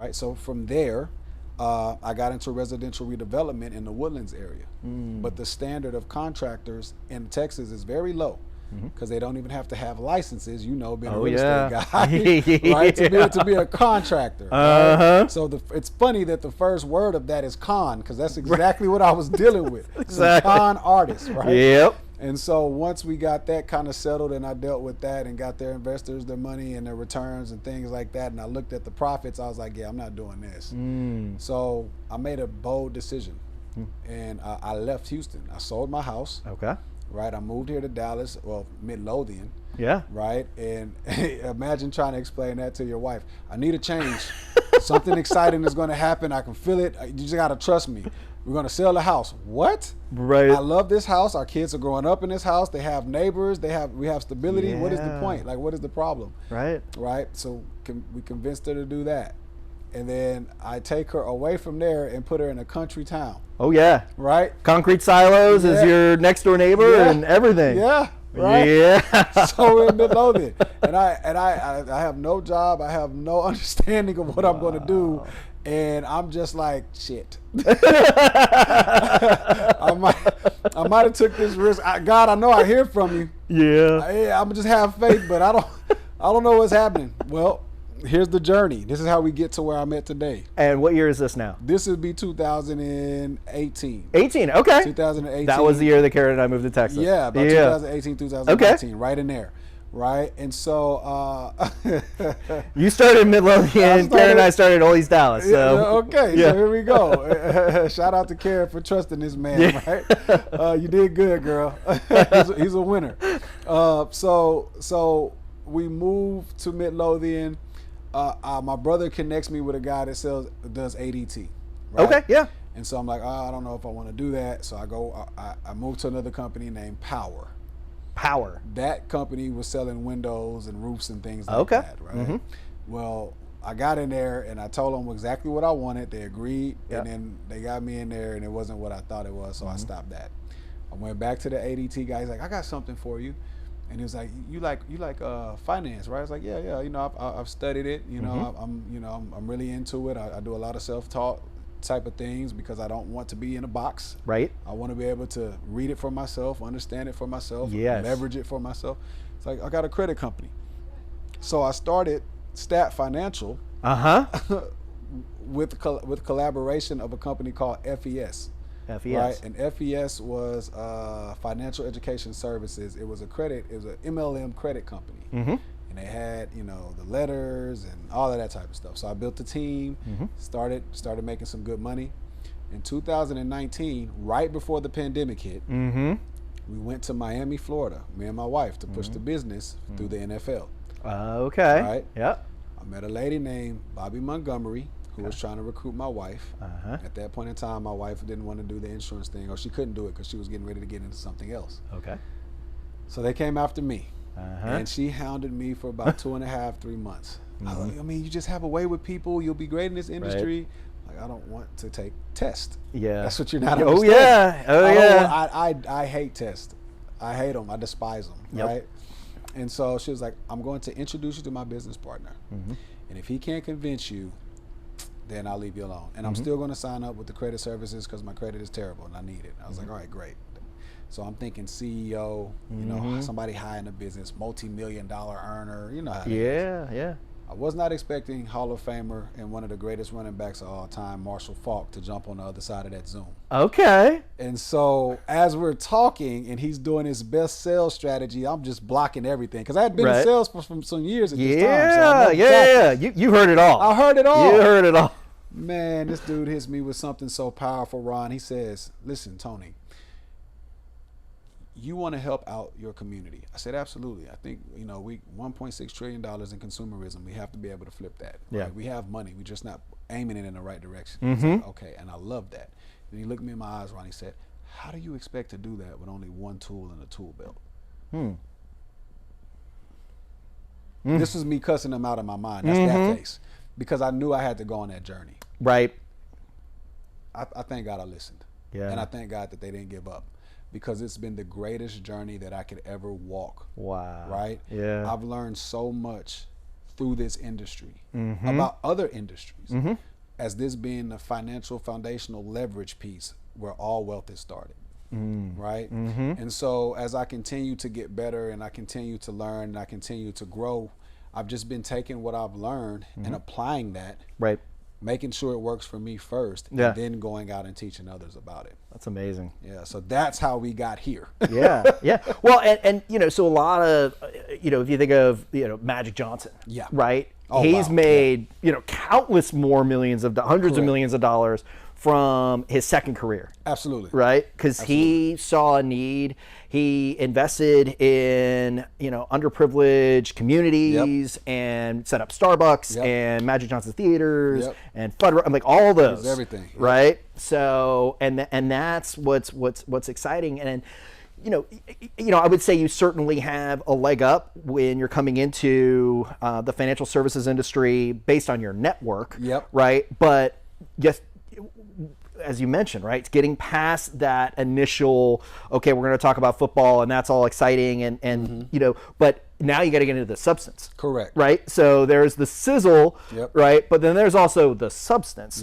Right. So from there, I got into residential redevelopment in the Woodlands area. But the standard of contractors in Texas is very low because they don't even have to have licenses, being a Oh real estate yeah. guy, right? To be a contractor. Uh-huh. Right? So it's funny that the first word of that is con because that's exactly what I was dealing with. Some Exactly. con artists, right? Yep. And so once we got that kind of settled and I dealt with that and got their investors their money and their returns and things like that, and I looked at the profits, I was like, yeah, I'm not doing this. So I made a bold decision and I left Houston. I sold my house, Okay. right? I moved here to Dallas, well, Midlothian, Yeah. right? And imagine trying to explain that to your wife. I need a change. Something exciting is going to happen. I can feel it. You just got to trust me. We're going to sell the house. What? Right. I love this house. Our kids are growing up in this house. They have neighbors. We have stability. What is the Yeah. point? Like, what is the problem? Right. Right? So we convinced her to do that. And then I take her away from there and put her in a country town. Oh yeah. Right? Concrete silos is Yeah. your next door neighbor Yeah. and everything. Yeah. Right? Yeah. So we're in Midlothian. And I have no job. I have no understanding of what I'm going to do. And I'm just like, shit. I might have took this risk. God, I know I hear from you. Yeah. I'm just have faith, but I don't know what's happening. Well, here's the journey. This is how we get to where I'm at today. And what year is this now? This would be 2018. 18. Okay. 2018. That was the year that Karen and I moved to Texas. Yeah, about 2018, 2019, right in there. Right? And so You started Midlothian, Karen and I started Old East Dallas. So okay, yeah. so here we go. Shout out to Karen for trusting this man, right? You did good, girl. He's a winner. So we moved to Midlothian. My brother connects me with a guy that does ADT. Right? Okay, yeah. And so I'm like, I don't know if I want to do that. So I moved to another company named Power. That company was selling windows and roofs and things like that, right? Well, I got in there and I told them exactly what I wanted. They agreed, and then they got me in there, and it wasn't what I thought it was, so I stopped that. I went back to the ADT guy. He's like, I got something for you. And he was like, you like finance, right? I was like, yeah. I've studied it. I'm really into it. I do a lot of self-taught type of things because I don't want to be in a box. Right. I want to be able to read it for myself, understand it for myself, Yes. leverage it for myself. It's like I got a credit company. So I started S.T.A.T. Financial with collaboration of a company called FES. FES. Right? And FES was Financial Education Services. It was an MLM credit company. And they had, the letters and all of that type of stuff. So I built a team, started making some good money. In 2019, right before the pandemic hit, we went to Miami, Florida, me and my wife, to push the business through the NFL. Okay. Right? Yep. I met a lady named Bobby Montgomery who was trying to recruit my wife. At that point in time, my wife didn't want to do the insurance thing, or she couldn't do it because she was getting ready to get into something else. Okay. So they came after me. And she hounded me for about 2.5, 3 months. I mean, you just have a way with people. You'll be great in this industry. Like, I don't want to take tests. Yeah. That's what you're not Oh understanding. yeah. Oh yeah. I hate tests. I hate them. I despise them. Yep. Right. And so she was like, I'm going to introduce you to my business partner. And if he can't convince you, then I'll leave you alone. And I'm still going to sign up with the credit services because my credit is terrible and I need it. I was like, all right, great. So I'm thinking CEO, somebody high in the business, multi-million-dollar earner, how it is. Yeah. I was not expecting Hall of Famer and one of the greatest running backs of all time, Marshall Faulk, to jump on the other side of that Zoom. Okay. And so as we're talking and he's doing his best sales strategy, I'm just blocking everything because I had been in sales for some years at this time. So I know Yeah. You heard it all. I heard it all. You heard it all. Man, this dude hits me with something so powerful, Ron. He says, listen, Tony, you want to help out your community. I said, absolutely. I think, we $1.6 trillion in consumerism. We have to be able to flip that. Right? Yeah. We have money. We're just not aiming it in the right direction. I said, okay. And I love that. And he looked me in my eyes, Ron. He said, how do you expect to do that with only one tool in the tool belt? This was me cussing him out in my mind. That's that face. Because I knew I had to go on that journey. Right. I thank God I listened. Yeah. And I thank God that they didn't give up. Because it's been the greatest journey that I could ever walk. Wow. Right? Yeah. I've learned so much through this industry, about other industries, as this being the financial foundational leverage piece where all wealth is started. Right? And so as I continue to get better and I continue to learn and I continue to grow, I've just been taking what I've learned and applying that, making sure it works for me first, and then going out and teaching others about it. That's amazing. Yeah, so that's how we got here. Yeah. Well, and you know, so a lot of, you know, if you think of, you know, Magic Johnson, right? Oh, he's made, you know, countless more millions of hundreds of millions of dollars from his second career. Absolutely. Right? Because he saw a need. He invested in, you know, underprivileged communities and set up Starbucks and Magic Johnson theaters and Fud, like all those. Everything. Right? So, and that's what's exciting. And you know, I would say you certainly have a leg up when you're coming into the financial services industry based on your network. Right? But just, as you mentioned, right, it's getting past that initial, okay, we're going to talk about football and that's all exciting and you know, but now you got to get into the substance. Correct. Right? So there's the sizzle, right? But then there's also the substance.